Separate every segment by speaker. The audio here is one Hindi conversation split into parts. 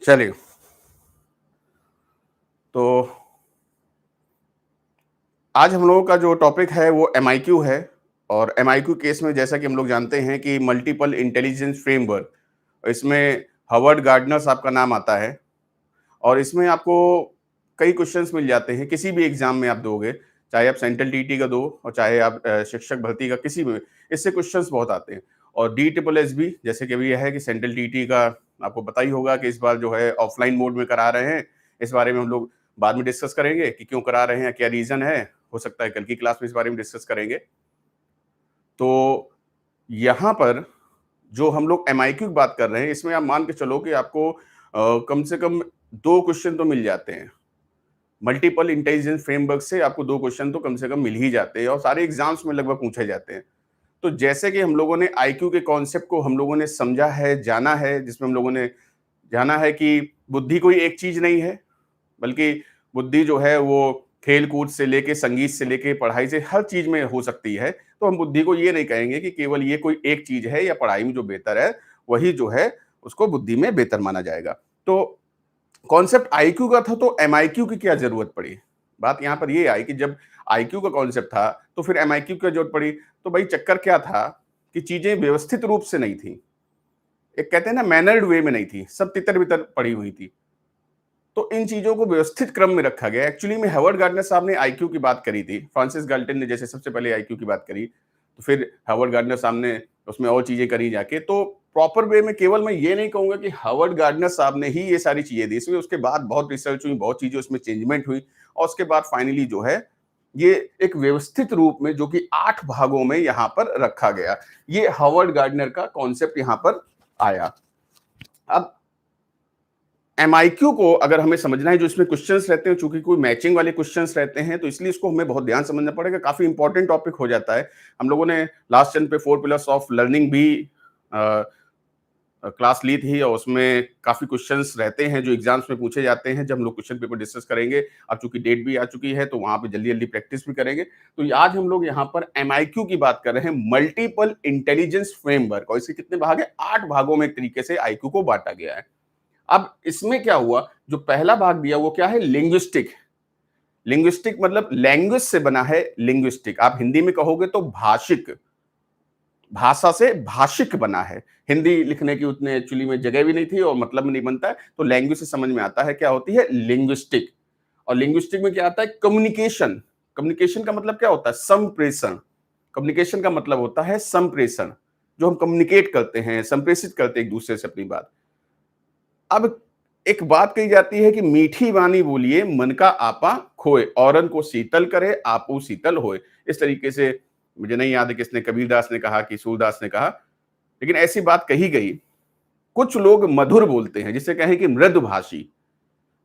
Speaker 1: चलिए, तो आज हम लोगों का जो टॉपिक है वो एमआईक्यू है। और एमआईक्यू केस में जैसा कि हम लोग जानते हैं कि मल्टीपल इंटेलिजेंस फ्रेमवर्क, इसमें हॉवर्ड गार्डनर साहब का नाम आता है। और इसमें आपको कई क्वेश्चंस मिल जाते हैं, किसी भी एग्जाम में आप दोगे, चाहे आप सेंट्रल टीटी का दो और चाहे आप शिक्षक भर्ती का किसी में, इससे क्वेश्चंस बहुत आते हैं। और डी ट्रिपल एस भी, जैसे कि अभी यह है कि सेंट्रल टीटी का आपको पता ही होगा कि इस बार जो है ऑफलाइन मोड में करा रहे हैं। इस बारे में हम लोग बाद में डिस्कस करेंगे कि क्यों करा रहे हैं, क्या रीजन है। हो सकता है कल की क्लास में इस बारे में डिस्कस करेंगे। तो यहाँ पर जो हम लोग एमआईक्यू की बात कर रहे हैं, इसमें आप मान के चलो कि आपको कम से कम दो क्वेश्चन तो मिल जाते हैं। मल्टीपल इंटेलिजेंस फ्रेमवर्क से आपको दो क्वेश्चन तो कम से कम मिल ही जाते हैं और सारे एग्जाम्स में लगभग पूछे जाते हैं। तो जैसे कि हम लोगों ने आईक्यू के कॉन्सेप्ट को हम लोगों ने समझा है, जाना है, जिसमें हम लोगों ने जाना है कि बुद्धि कोई एक चीज नहीं है, बल्कि बुद्धि जो है वो खेल कूद से लेके, संगीत से लेके, पढ़ाई से, हर चीज में हो सकती है। तो हम बुद्धि को ये नहीं कहेंगे कि केवल ये कोई एक चीज है या पढ़ाई में जो बेहतर है वही जो है उसको बुद्धि में बेहतर माना जाएगा। तो कॉन्सेप्ट आईक्यू का था तो एमआईक्यू की क्या जरूरत पड़ी। बात यहां पर ये आई कि जब आईक्यू का कॉन्सेप्ट था तो फिर एमआईक्यू की जरूरत पड़ी। तो भाई चक्कर क्या था कि चीजें व्यवस्थित रूप से नहीं थी, एक कहते हैं ना मैनर्ड वे में नहीं थी, सब तितर बितर पड़ी हुई थी। तो इन चीजों को व्यवस्थित क्रम में रखा गया। एक्चुअली में हार्वर्ड गार्डनर साहब ने आईक्यू की बात करी थी, फ्रांसिस गाल्टन ने जैसे सबसे पहले आईक्यू की बात करी, तो फिर हार्वर्ड गार्डनर साहब ने उसमें और चीजें करी जाके। तो प्रॉपर वे में केवल मैं ये नहीं कहूंगा कि हार्वर्ड गार्डनर साहब ने ही ये सारी चीजें दी, इसमें उसके बाद बहुत रिसर्च हुई, बहुत चीजें उसमें चेंजमेंट हुई और उसके बाद फाइनली जो है ये एक व्यवस्थित रूप में जो कि 8 भागों में यहां पर रखा गया। ये हार्वर्ड गार्डनर का कॉन्सेप्ट यहां पर आया। अब एमआईक्यू को अगर हमें समझना है, जो इसमें क्वेश्चंस रहते हैं, चूंकि कोई मैचिंग वाले क्वेश्चंस रहते हैं तो इसलिए इसको हमें बहुत ध्यान समझना पड़ेगा, काफी इंपॉर्टेंट टॉपिक हो जाता है। हम लोगों ने लास्ट चैन पे 4 पिलर्स ऑफ लर्निंग भी क्लास ली थी और उसमें काफी क्वेश्चंस रहते हैं जो एग्जाम्स में पूछे जाते हैं। जब हम लोग क्वेश्चन पेपर डिस्कस करेंगे, अब चूंकि डेट भी आ चुकी है तो वहां पे जल्दी जल्दी प्रैक्टिस भी करेंगे। तो आज हम लोग यहाँ पर एमआईक्यू की बात कर रहे हैं, मल्टीपल इंटेलिजेंस फ्रेमवर्क, और इसके कितने भाग है, 8 भागों में एक तरीके से आईक्यू को बांटा गया है। अब इसमें क्या हुआ, जो पहला भाग दिया वो क्या है, लिंग्विस्टिक। लिंग्विस्टिक मतलब लैंग्वेज से बना है, लिंग्विस्टिक आप हिंदी में कहोगे तो भाषिक, भाषा से भाषिक बना है। हिंदी लिखने की उतने एक्चुअली में जगह भी नहीं थी और मतलब में नहीं बनता है, तो लैंग्वेज से समझ में आता है क्या होती है लिंग्विस्टिक। और लिंग्विस्टिक में क्या आता है, कम्युनिकेशन। कम्युनिकेशन का मतलब क्या होता है, संप्रेषण। कम्युनिकेशन का मतलब होता है संप्रेषण, जो हम कम्युनिकेट करते हैं, संप्रेषित करते हैं एक दूसरे से अपनी बात। अब एक बात कही जाती है कि मीठी वाणी बोलिए मन का आपा खोए, औरन को शीतल करे आपू शीतल होए। इस तरीके से मुझे नहीं याद है किसने, कबीरदास ने कहा कि सूरदास ने कहा, लेकिन ऐसी बात कही गई। कुछ लोग मधुर बोलते हैं, जिसे कहें कि मृदुभाषी,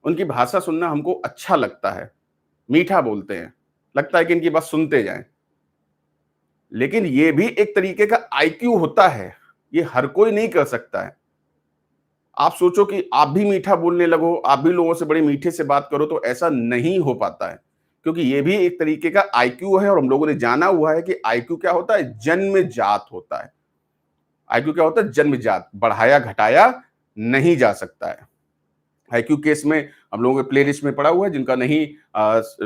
Speaker 1: उनकी भाषा सुनना हमको अच्छा लगता है, मीठा बोलते हैं, लगता है कि इनकी बात सुनते जाएं। लेकिन ये भी एक तरीके का आईक्यू होता है, ये हर कोई नहीं कर सकता है। आप सोचो कि आप भी मीठा बोलने लगो, आप भी लोगों से बड़े मीठे से बात करो, तो ऐसा नहीं हो पाता है, क्योंकि ये भी एक तरीके का आईक्यू है। और हम लोगों ने जाना हुआ है कि आईक्यू क्या होता है, जन्मजात होता है। आईक्यू क्या होता है, जन्मजात, बढ़ाया घटाया नहीं जा सकता है। आईक्यू केस में हम लोगों के प्लेलिस्ट में पड़ा हुआ है, जिनका नहीं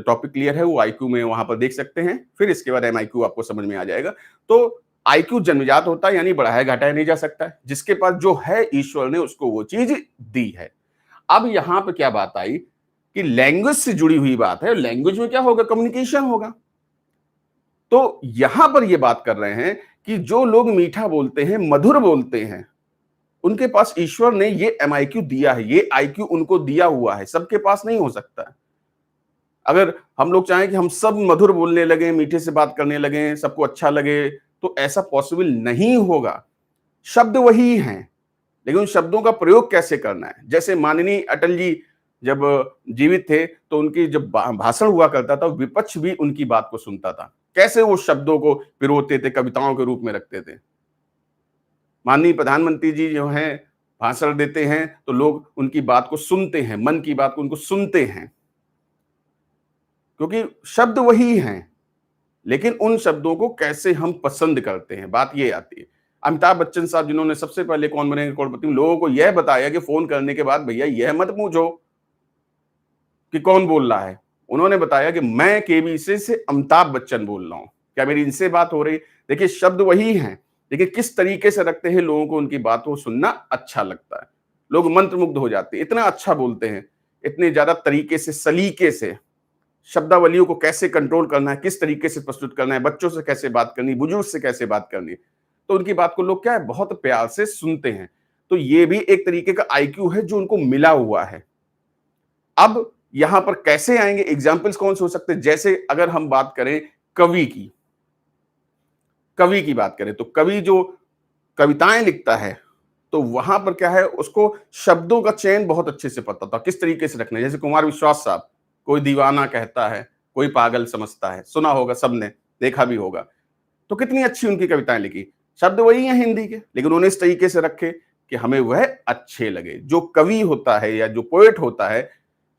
Speaker 1: टॉपिक क्लियर है वो आईक्यू में वहां पर देख सकते हैं, फिर इसके बाद एमआईक्यू आपको समझ में आ जाएगा। तो आईक्यू जन्मजात होता है, यानी बढ़ाया घटाया नहीं जा सकता है, जिसके पास जो है ईश्वर ने उसको वो चीज दी है। अब यहां पे क्या बात आई कि लैंग्वेज से जुड़ी हुई बात है, लैंग्वेज में क्या होगा, कम्युनिकेशन होगा। तो यहां पर ये बात कर रहे हैं कि जो लोग मीठा बोलते हैं, मधुर बोलते हैं, उनके पास ईश्वर ने ये एमआईक्यू दिया है, ये आईक्यू उनको दिया हुआ है, सबके पास नहीं हो सकता है। अगर हम लोग चाहें कि हम सब मधुर बोलने लगे, मीठे से बात करने लगे, सबको अच्छा लगे, तो ऐसा पॉसिबल नहीं होगा। शब्द वही हैं, लेकिन उन शब्दों का प्रयोग कैसे करना है। जैसे माननीय अटल जी जब जीवित थे तो उनकी जब भाषण हुआ करता था, विपक्ष भी उनकी बात को सुनता था, कैसे वो शब्दों को पिरोते थे, कविताओं के रूप में रखते थे। माननीय प्रधानमंत्री जी जो हैं भाषण देते हैं तो लोग उनकी बात को सुनते हैं, मन की बात को उनको सुनते हैं, क्योंकि शब्द वही हैं, लेकिन उन शब्दों को कैसे हम पसंद करते हैं, बात ये आती है। अमिताभ बच्चन साहब जिन्होंने सबसे पहले कौन बनेगा करोड़पति में लोगों को यह बताया कि फोन करने के बाद भैया यह मत पूछो कि कौन बोल रहा है। उन्होंने बताया कि मैं केबीसी से अमिताभ बच्चन बोल रहा हूं, क्या मेरी इनसे बात हो रही? देखिए शब्द वही हैं, लेकिन किस तरीके से रखते हैं लोगों को उनकी बात को सुनना अच्छा लगता है। लोग मंत्रमुग्ध हो जाते हैं, इतना अच्छा बोलते हैं, इतने ज्यादा तरीके से सलीके से शब्दावलियों को कैसे कंट्रोल करना है, किस तरीके से प्रस्तुत करना है, बच्चों से कैसे बात करनी, बुजुर्ग से कैसे बात करनी, तो उनकी बात को लोग क्या है बहुत प्यार से सुनते हैं। तो ये भी एक तरीके का आईक्यू है जो उनको मिला हुआ है। अब यहां पर कैसे आएंगे, एग्जाम्पल्स कौन से हो सकते हैं? जैसे अगर हम बात करें कवि की, कवि की बात करें तो कवि जो कविताएं लिखता है तो वहां पर क्या है उसको शब्दों का चयन बहुत अच्छे से पता था, किस तरीके से रखना है। जैसे कुमार विश्वास साहब, कोई दीवाना कहता है, कोई पागल समझता है, सुना होगा सबने, देखा भी होगा। तो कितनी अच्छी उनकी कविताएं लिखी, शब्द वही हैं हिंदी के, लेकिन उन्होंने इस तरीके से रखे कि हमें वह अच्छे लगे। जो कवि होता है या जो पोएट होता है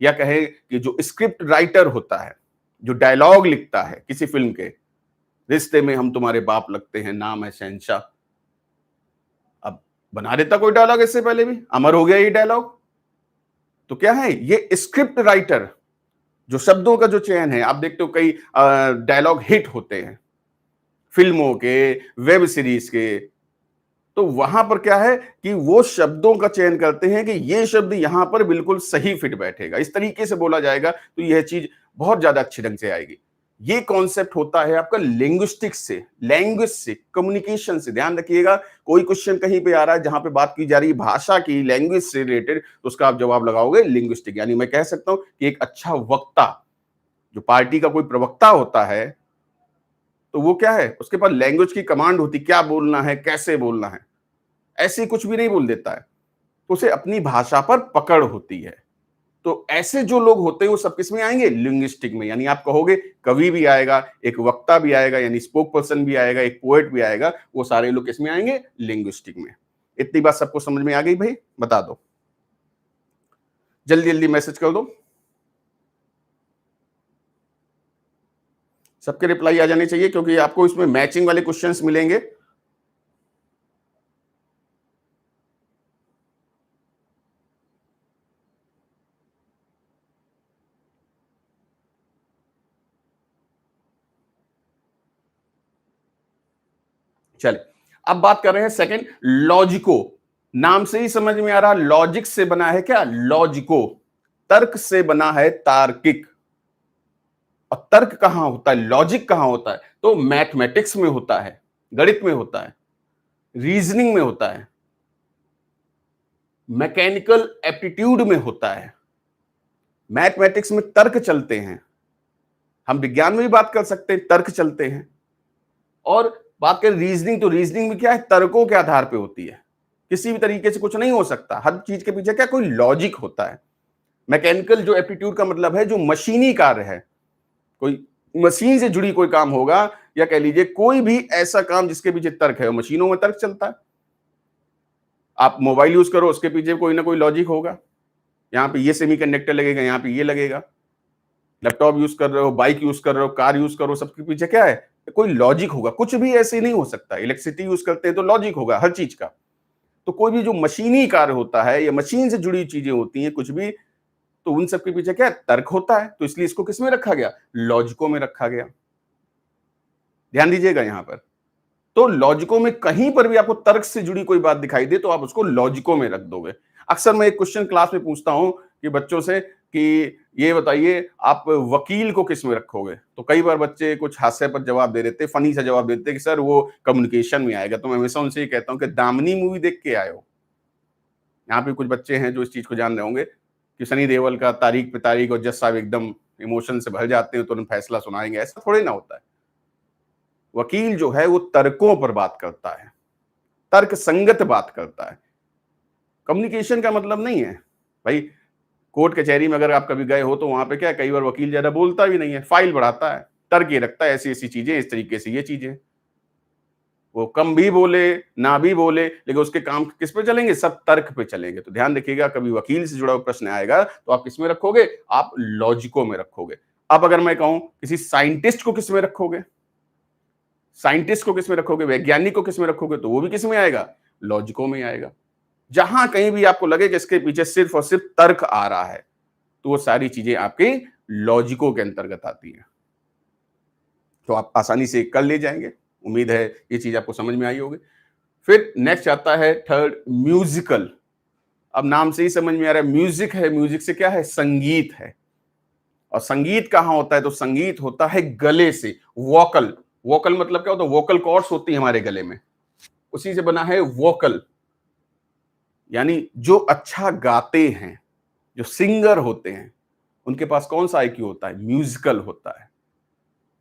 Speaker 1: या कहे कि जो स्क्रिप्ट राइटर होता है, जो डायलॉग लिखता है किसी फिल्म के, रिश्ते में हम तुम्हारे बाप लगते हैं, नाम है शहंशाह, अब बना देता कोई डायलॉग इससे पहले भी, अमर हो गया ये डायलॉग। तो क्या है ये स्क्रिप्ट राइटर, जो शब्दों का जो चयन है, आप देखते हो कई डायलॉग हिट होते हैं फिल्मों के, वेब सीरीज के, तो वहां पर क्या है कि वो शब्दों का चयन करते हैं कि ये शब्द यहां पर बिल्कुल सही फिट बैठेगा, इस तरीके से बोला जाएगा तो यह चीज बहुत ज्यादा अच्छी ढंग से आएगी। ये कॉन्सेप्ट होता है आपका लिंग्विस्टिक्स से, लैंग्वेज से, कम्युनिकेशन से। ध्यान रखिएगा, कोई क्वेश्चन कहीं पे आ रहा है जहां पे बात की जा रही है भाषा की, लैंग्वेज से रिलेटेड, तो उसका आप जवाब लगाओगे लिंग्विस्टिक। यानी मैं कह सकता हूं कि एक अच्छा वक्ता, जो पार्टी का कोई प्रवक्ता होता है, तो वो क्या है, उसके पास लैंग्वेज की कमांड होती, क्या बोलना है, कैसे बोलना है, ऐसे कुछ भी नहीं बोल देता है, तो उसे अपनी भाषा पर पकड़ होती है। तो ऐसे जो लोग होते हैं वो सब किस में आएंगे, लिंग्विस्टिक में। यानी आप कहोगे कवि भी आएगा, एक वक्ता भी आएगा, यानी स्पोक पर्सन भी आएगा, एक पोएट भी आएगा, वो सारे लोग किस में आएंगे, लिंग्विस्टिक में। इतनी बात सबको समझ में आ गई भाई? बता दो, जल्दी जल्दी मैसेज कर दो, सबके रिप्लाई आ जाने चाहिए, क्योंकि आपको इसमें मैचिंग वाले क्वेश्चंस मिलेंगे। चले, अब बात कर रहे हैं सेकंड, लॉजिको। नाम से ही समझ में आ रहा, लॉजिक से बना है क्या, लॉजिको, तर्क से बना है, तार्किक। और तर्क कहां होता है, लॉजिक कहां होता है, तो मैथमेटिक्स में होता है, गणित में होता है, रीजनिंग में होता है, मैकेनिकल एप्टीट्यूड में होता है। मैथमेटिक्स में तर्क चलते हैं, हम विज्ञान में भी बात कर सकते हैं, तर्क चलते हैं। और बात करें रीजनिंग, तो रीजनिंग में क्या है, तर्कों के आधार पे होती है, किसी भी तरीके से कुछ नहीं हो सकता, हर चीज के पीछे क्या कोई लॉजिक होता है। मैकेनिकल जो एप्टीट्यूड का मतलब है जो मशीनी कार्य है, कोई मशीन से जुड़ी कोई काम होगा, या कह लीजिए कोई भी ऐसा काम जिसके पीछे तर्क है, मशीनों में तर्क चलता है। आप मोबाइल यूज करो, उसके पीछे कोई ना कोई लॉजिक होगा, यहाँ पे ये सेमीकंडक्टर लगेगा, यहाँ पे ये लगेगा। लैपटॉप यूज कर रहे हो, बाइक यूज कर रहे हो, कार यूज करो, सबके पीछे क्या है, कोई लॉजिक होगा, कुछ भी ऐसे नहीं हो सकता। इलेक्ट्रिसिटी यूज करते हैं तो लॉजिक होगा हर चीज का। तो कोई भी जो मशीनी कार्य होता है या मशीन से जुड़ी चीजें होती हैं कुछ भी, तो उन सबके पीछे क्या है, तर्क होता है। तो इसलिए इसको किस में रखा गया, लॉजिकों में रखा गया। ध्यान दीजिएगा यहां पर, तो लॉजिकों में कहीं पर भी आपको तर्क से जुड़ी कोई बात दिखाई दे तो आप उसको लॉजिकों में रख दोगे। अक्सर मैं एक क्वेश्चन क्लास में पूछता हूं कि बच्चों से कि ये बताइए आप वकील को किस में रखोगे, तो कई बार बच्चे कुछ हास्य पर जवाब दे देते, फनी सा जवाब देते कि सर वो कम्युनिकेशन में आएगा। तो मैं हमेशा उनसे ये कहता हूं कि दामिनी मूवी देख के आए हो। यहाँ पे कुछ बच्चे हैं जो इस चीज को जान रहे होंगे कि सनी देओल का तारीख पे तारीख और जज साहब एकदम इमोशन से भर जाते हैं, तुरंत फैसला सुनाएंगे, ऐसा थोड़ी ना होता है। वकील जो है वो तर्कों पर बात करता है, तर्क संगत बात करता है। कम्युनिकेशन का मतलब नहीं है भाई, कोर्ट कचहरी में अगर आप कभी गए हो तो वहां पे क्या, कई बार वकील ज्यादा बोलता भी नहीं है, फाइल बढ़ाता है, तर्क ये रखता है, ऐसी ऐसी चीजें, इस तरीके से ये चीजें। वो कम भी बोले ना भी बोले, लेकिन उसके काम किस पे चलेंगे, सब तर्क पे चलेंगे। तो ध्यान रखिएगा, कभी वकील से जुड़ा हुआ प्रश्न आएगा तो आप किस में रखोगे, आप लॉजिकों में रखोगे। अब अगर मैं कहूं किसी साइंटिस्ट को किस में रखोगे, साइंटिस्ट को किसमें रखोगे, वैज्ञानिक को किसमें रखोगे, तो वो भी किसमें आएगा, लॉजिकों में आएगा। जहां कहीं भी आपको लगे कि इसके पीछे सिर्फ और सिर्फ तर्क आ रहा है, तो वो सारी चीजें आपके लॉजिकों के अंतर्गत आती हैं। तो आप आसानी से कर ले जाएंगे। उम्मीद है ये चीज आपको समझ में आई होगी। फिर नेक्स्ट आता है थर्ड, म्यूजिकल। अब नाम से ही समझ में आ रहा है म्यूजिक है, म्यूजिक से क्या है, संगीत है। और संगीत कहां होता है, तो संगीत होता है गले से, वोकल। वोकल मतलब क्या होता है, वोकल कॉर्ड्स होती है हमारे गले में, उसी से बना है वोकल। यानी जो अच्छा गाते हैं, जो सिंगर होते हैं, उनके पास कौन सा आईक्यू होता है, म्यूजिकल होता है।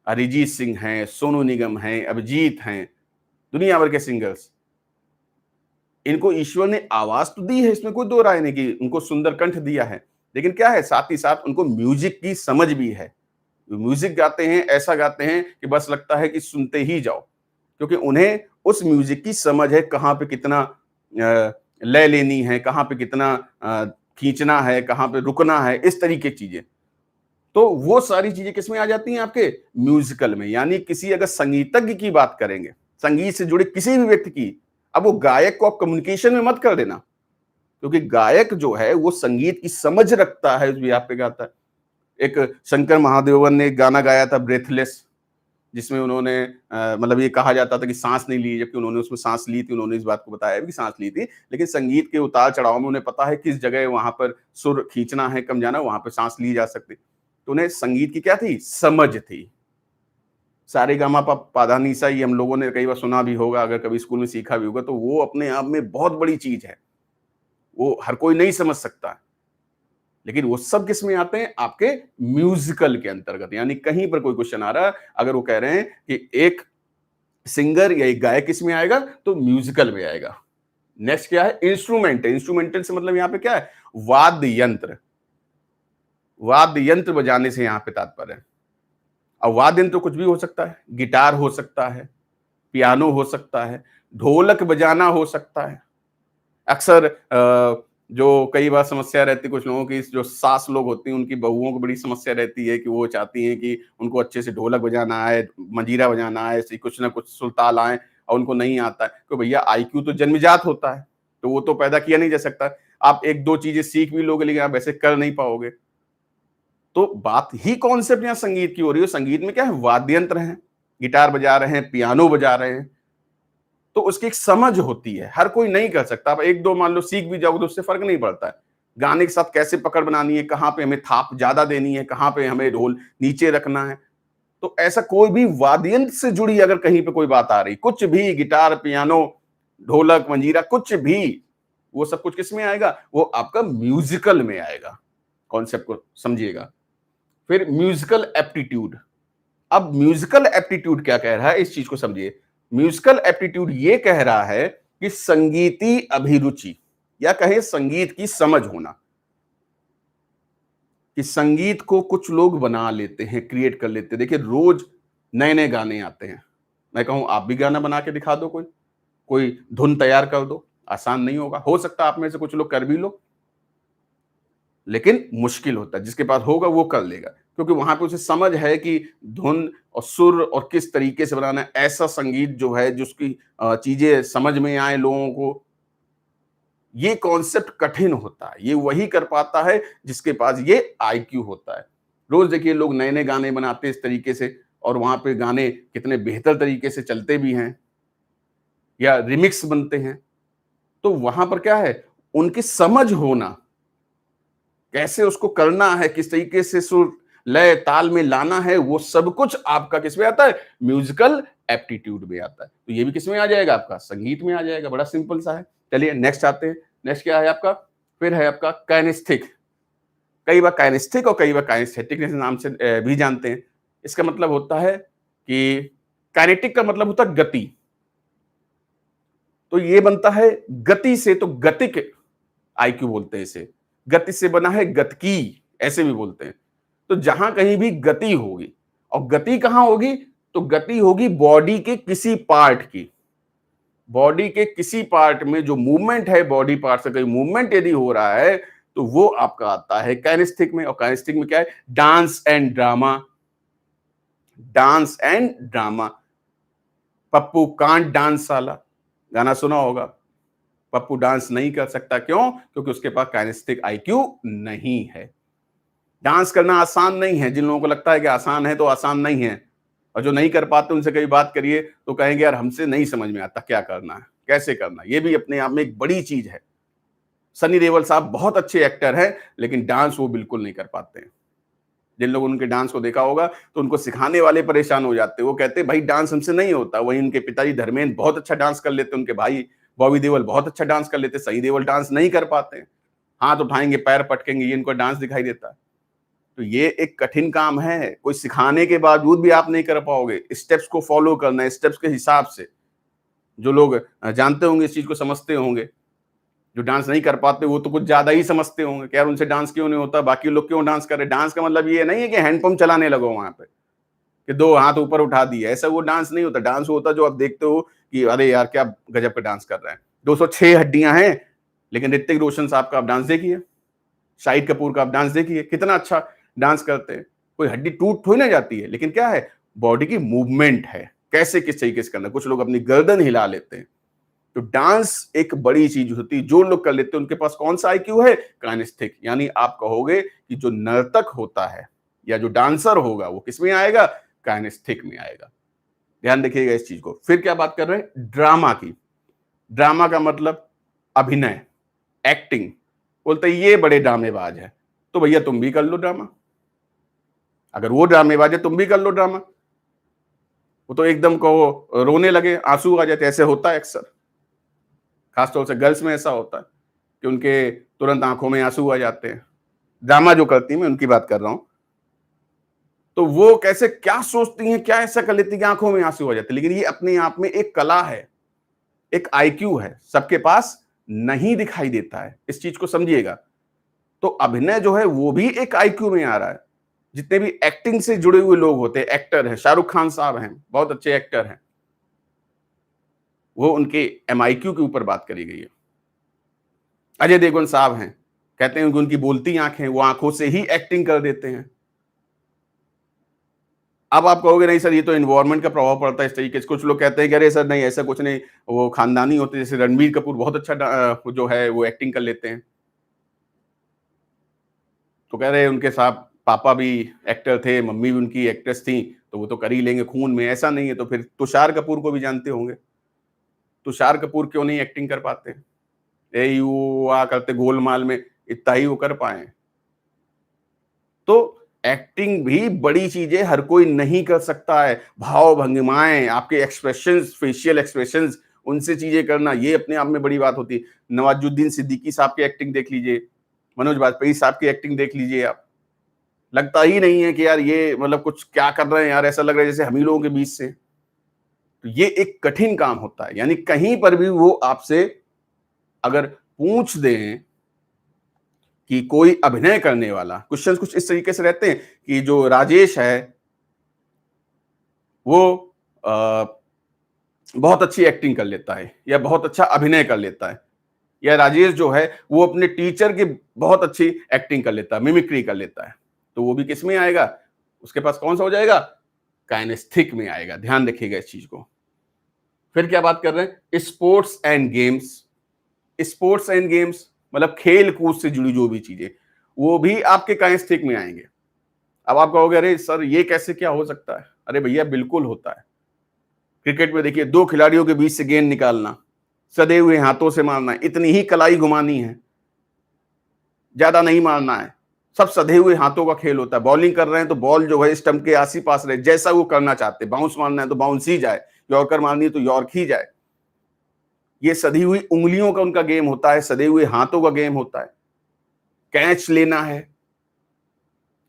Speaker 1: अरिजीत सिंह हैं, सोनू निगम हैं, अभिजीत हैं, दुनिया भर के सिंगर्स। इनको ईश्वर ने आवाज तो दी है, इसमें कोई दो राय नहीं कि उनको सुंदर कंठ दिया है, लेकिन क्या है, साथ ही साथ उनको म्यूजिक की समझ भी है। म्यूजिक गाते हैं, ऐसा गाते हैं कि बस लगता है कि सुनते ही जाओ, क्योंकि उन्हें उस म्यूजिक की समझ है, कहाँ पे कितना लय लेनी है, कहाँ पे कितना खींचना है, कहाँ पे रुकना है, इस तरीके की चीजें। तो वो सारी चीजें किसमें आ जाती हैं, आपके म्यूजिकल में। यानी किसी अगर संगीतज्ञ की बात करेंगे, संगीत से जुड़े किसी भी व्यक्ति की, अब वो गायक को आप कम्युनिकेशन में मत कर देना, क्योंकि गायक जो है वो संगीत की समझ रखता है, उस बिहाफ पे गाता है। एक शंकर महादेवन ने एक गाना गाया था ब्रेथलेस, जिसमें उन्होंने मतलब ये कहा जाता था कि सांस नहीं ली, जबकि उन्होंने उसमें सांस ली थी। उन्होंने इस बात को बताया भी सांस ली थी, लेकिन संगीत के उतार चढ़ाव में उन्हें पता है किस जगह वहां पर सुर खींचना है, कम जाना, वहां पर सांस ली जा सकती। तो उन्हें संगीत की क्या थी, समझ थी। सारे गामा पाधा निसा ही हम लोगों ने कई बार सुना भी होगा, अगर कभी स्कूल में सीखा भी होगा, तो वो अपने आप में बहुत बड़ी चीज है, वो हर कोई नहीं समझ सकता। लेकिन वो सब किस में आते हैं, आपके म्यूजिकल के अंतर्गत। यानी कहीं पर कोई क्वेश्चन आ रहा है, अगर वो कह रहे हैं कि एक सिंगर या एक गायक किस में आएगा, तो म्यूजिकल में आएगा। नेक्स्ट क्या है, इंस्ट्रूमेंट। इंस्ट्रूमेंटल से मतलब यहां पे क्या है, वाद्य यंत्र। वाद्य यंत्र बजाने से यहां पे तात्पर्य है। अब वाद्य यंत्र कुछ भी हो सकता है, गिटार हो सकता है, पियानो हो सकता है, ढोलक बजाना हो सकता है। अक्सर जो कई बार समस्या रहती है कुछ लोगों की, जो सास लोग होती हैं, उनकी बहुओं को बड़ी समस्या रहती है कि वो चाहती हैं कि उनको अच्छे से ढोलक बजाना आए, मंजीरा बजाना आए, ऐसे कुछ ना कुछ सुरताल आए, और उनको नहीं आता है। तो भैया आईक्यू तो जन्मजात होता है, तो वो तो पैदा किया नहीं जा सकता। आप एक दो चीजें सीख भी लोगे, लेकिन आप वैसे कर नहीं पाओगे। तो बात ही कॉन्सेप्ट यहाँ संगीत की हो रही है। संगीत में क्या है, वाद्य यंत्र है, गिटार बजा रहे हैं, पियानो बजा रहे हैं, तो उसकी एक समझ होती है, हर कोई नहीं कर सकता। आप एक दो मान लो सीख भी जाओगे तो उससे फर्क नहीं पड़ता है। गाने के साथ कैसे पकड़ बनानी है, कहाँ पे हमें थाप ज्यादा देनी है, कहाँ पे हमें ढोल नीचे रखना है, तो ऐसा कोई भी वाद्य यंत्र से जुड़ी अगर कहीं पे कोई बात आ रही, कुछ भी, गिटार, पियानो, ढोलक, मंजीरा, कुछ भी, वो सब कुछ किस में आएगा, वो आपका म्यूजिकल में आएगा। कॉन्सेप्ट को समझिएगा। फिर म्यूजिकल एप्टीट्यूड। अब म्यूजिकल एप्टीट्यूड क्या कह रहा है, इस चीज को समझिए। म्यूजिकल एप्टीट्यूड ये कह रहा है कि संगीती अभिरुचि, या कहें संगीत की समझ होना, कि संगीत को कुछ लोग बना लेते हैं, क्रिएट कर लेते हैं। देखिए रोज नए नए गाने आते हैं। मैं कहूं आप भी गाना बना के दिखा दो, कोई कोई धुन तैयार कर दो, आसान नहीं होगा। हो सकता है आप में से कुछ लोग कर भी लो, लेकिन मुश्किल होता है। जिसके पास होगा वो कर लेगा, क्योंकि वहां पे उसे समझ है कि धुन और सुर और किस तरीके से बनाना है। ऐसा संगीत जो है, जिसकी चीजें समझ में आए लोगों को, ये कॉन्सेप्ट कठिन होता है। ये वही कर पाता है जिसके पास ये आईक्यू होता है। रोज देखिए लोग नए नए गाने बनाते हैं इस तरीके से, और वहां पे गाने कितने बेहतर तरीके से चलते भी हैं, या रिमिक्स बनते हैं। तो वहां पर क्या है, उनकी समझ होना, कैसे उसको करना है, किस तरीके से सुर लय ताल में लाना है, वो सब कुछ आपका किसमें आता है, म्यूजिकल एप्टीट्यूड में आता है। तो ये भी किसमें आ जाएगा, आपका संगीत में आ जाएगा। बड़ा सिंपल सा है। चलिए नेक्स्ट आते हैं। नेक्स्ट क्या है आपका, फिर है आपका काइनेस्थेटिक। कई बार काइनेस्थेटिक और कई बार काइनेस्थेटिक नाम से भी जानते हैं। इसका मतलब होता है कि काइनेटिक का मतलब होता है गति, तो ये बनता है गति से, तो गतिक आईक्यू बोलते हैं इसे। गति से बना है गतकी, ऐसे भी बोलते हैं। तो जहां कहीं भी गति होगी, और गति कहां होगी, तो गति होगी बॉडी के किसी पार्ट की। बॉडी के किसी पार्ट में जो मूवमेंट है, बॉडी पार्ट से कोई मूवमेंट यदि हो रहा है, तो वो आपका आता है काइनेस्टिक में। और काइनेस्टिक में क्या है, dance and drama. Dance and drama, Pappu can't dance साला, गाना सुना होगा। पप्पू डांस नहीं कर सकता, क्यों? क्योंकि उसके पास काइनेस्टिक आईक्यू नहीं है। डांस करना आसान नहीं है। जिन लोगों को लगता है कि आसान है, तो आसान नहीं है। और जो नहीं कर पाते उनसे कभी बात करिए तो कहेंगे यार हमसे नहीं समझ में आता क्या करना है, कैसे करना है। ये भी अपने आप में एक बड़ी चीज है। सनी देओल साहब बहुत अच्छे एक्टर हैं, लेकिन डांस वो बिल्कुल नहीं कर पाते हैं। जिन लोगों ने उनके डांस को देखा होगा तो उनको सिखाने वाले परेशान हो जाते हैं। वो कहते हैं भाई डांस हमसे नहीं होता। वहीं उनके पिताजी धर्मेंद्र बहुत अच्छा डांस कर लेते, उनके भाई बॉबी देओल बहुत अच्छा डांस कर लेते, सनी देओल डांस नहीं कर पाते हैं। हाथ उठाएंगे, पैर पटकेंगे, ये इनको डांस दिखाई देता है। तो ये एक कठिन काम है। कोई सिखाने के बावजूद भी आप नहीं कर पाओगे। स्टेप्स को फॉलो करना है, स्टेप्स के हिसाब से। जो लोग जानते होंगे, इस चीज को समझते होंगे, जो डांस नहीं कर पाते वो तो कुछ ज्यादा ही समझते होंगे कि यार उनसे डांस क्यों नहीं होता, बाकी लोग क्यों डांस कर रहे। डांस का मतलब ये नहीं है कि हैंडपंप चलाने लगो वहां पे कि दो हाथ ऊपर उठा दिए, ऐसा वो डांस नहीं होता। डांस होता जो आप देखते हो कि अरे यार क्या गजब का डांस कर रहे हैं। 206 हड्डियां हैं, लेकिन ऋतिक रोशन साहब का आप डांस देखिए, शाहिद कपूर का आप डांस देखिए, कितना अच्छा डांस करते हैं। कोई हड्डी टूट थोड़ी ना जाती है, लेकिन क्या है, बॉडी की मूवमेंट है, कैसे किस तरीके से करना। कुछ लोग अपनी गर्दन हिला लेते हैं। तो डांस एक बड़ी चीज होती है। जो लोग कर लेते हैं उनके पास कौन सा आईक्यू है? काइनेस्थिक। यानी आप कहोगे कि जो नर्तक होता है या जो डांसर होगा वो किस में आएगा? काइनेस्थिक में आएगा। ध्यान रखिएगा इस चीज को। फिर क्या बात कर रहे हैं? ड्रामा की। ड्रामा का मतलब अभिनय, एक्टिंग। बोलते ये बड़े ड्रामेबाज है, तो भैया तुम भी कर लो ड्रामा। अगर वो ड्रामेबाज है तुम भी कर लो ड्रामा। वो तो एकदम कहो रोने लगे, आंसू आ जाते, ऐसे होता है अक्सर। खासतौर से गर्ल्स में ऐसा होता है कि उनके तुरंत आंखों में आंसू आ जाते हैं। ड्रामा जो करती हैं, मैं उनकी बात कर रहा हूं। तो वो कैसे क्या सोचती हैं, क्या ऐसा कर लेती है कि आंखों में आंसू आ जाते हैं। लेकिन ये अपने आप में एक कला है, एक आईक्यू है, सबके पास नहीं दिखाई देता है। इस चीज को समझिएगा। तो अभिनय जो है वो भी एक आईक्यू में आ रहा है। जितने भी एक्टिंग से जुड़े हुए लोग होते हैं, एक्टर हैं, शाहरुख खान साहब हैं, बहुत अच्छे एक्टर हैं, वो उनके एमआईक्यू के ऊपर बात करी गई है। अजय देवगन साहब हैं, कहते हैं कि उनकी बोलती आंखें, वो आंखों से ही एक्टिंग कर देते हैं। अब आप कहोगे नहीं सर ये तो एनवायरनमेंट का प्रभाव पड़ता है इस तरीके से। कुछ लोग कहते हैं कि अरे सर नहीं ऐसा कुछ नहीं, वो खानदानी होते हैं। जैसे रणबीर कपूर बहुत अच्छा जो है वो एक्टिंग कर लेते हैं। तो कह रहे हैं उनके साथ पापा भी एक्टर थे, मम्मी भी उनकी एक्ट्रेस थी, तो वो तो कर ही लेंगे, खून में। ऐसा नहीं है। तो फिर तुषार कपूर को भी जानते होंगे। तुषार कपूर क्यों नहीं एक्टिंग कर पाते? ए यू आ करते गोलमाल में, इतना ही वो कर पाए। तो एक्टिंग भी बड़ी चीज है, हर कोई नहीं कर सकता है। भाव भंगिमाएं, आपके एक्सप्रेशंस, फेशियल एक्सप्रेशंस, उनसे चीजें करना, ये अपने आप में बड़ी बात होती है। नवाजुद्दीन सिद्दीकी साहब की एक्टिंग देख लीजिए, मनोज बाजपेयी साहब की एक्टिंग देख लीजिए आप। लगता ही नहीं है कि यार ये मतलब कुछ क्या कर रहे हैं यार, ऐसा लग रहा है जैसे हम ही लोगों के बीच से। तो ये एक कठिन काम होता है। यानी कहीं पर भी वो आपसे अगर पूछ दें कि कोई अभिनय करने वाला, क्वेश्चंस कुछ इस तरीके से रहते हैं कि जो राजेश है वो आ, बहुत अच्छी एक्टिंग कर लेता है या बहुत अच्छा अभिनय कर लेता है, या राजेश जो है वो अपने टीचर की बहुत अच्छी एक्टिंग कर लेता है, मिमिक्री कर लेता है। तो वो भी किस में आएगा? उसके पास कौन सा हो जाएगा? काइनेस्थिक में आएगा। ध्यान रखिएगा इस चीज को। फिर क्या बात कर रहे हैं? Sports and games. Sports and games मतलब खेल कूद से जुड़ी जो भी चीजें, वो भी आपके काइनेस्थिक में आएंगे। अब आप कहोगे अरे सर ये कैसे, क्या हो सकता है? अरे भैया बिल्कुल होता है। क्रिकेट में देखिए, दो खिलाड़ियों के बीच से गेंद निकालना, सदे हुए हाथों से मारना, इतनी ही कलाई घुमानी है, ज्यादा नहीं मारना है। सब सधे हुए हाथों का खेल होता है। बॉलिंग कर रहे हैं तो बॉल जो है स्टंप के आस ही पास रहे, जैसा वो करना चाहते हैं। बाउंस मारना है तो बाउंस ही जाए, यॉर्कर मारनी है तो यॉर्क ही जाए। ये सधी हुई उंगलियों का उनका गेम होता है, सधे हुए हाथों का गेम होता है। कैच लेना है,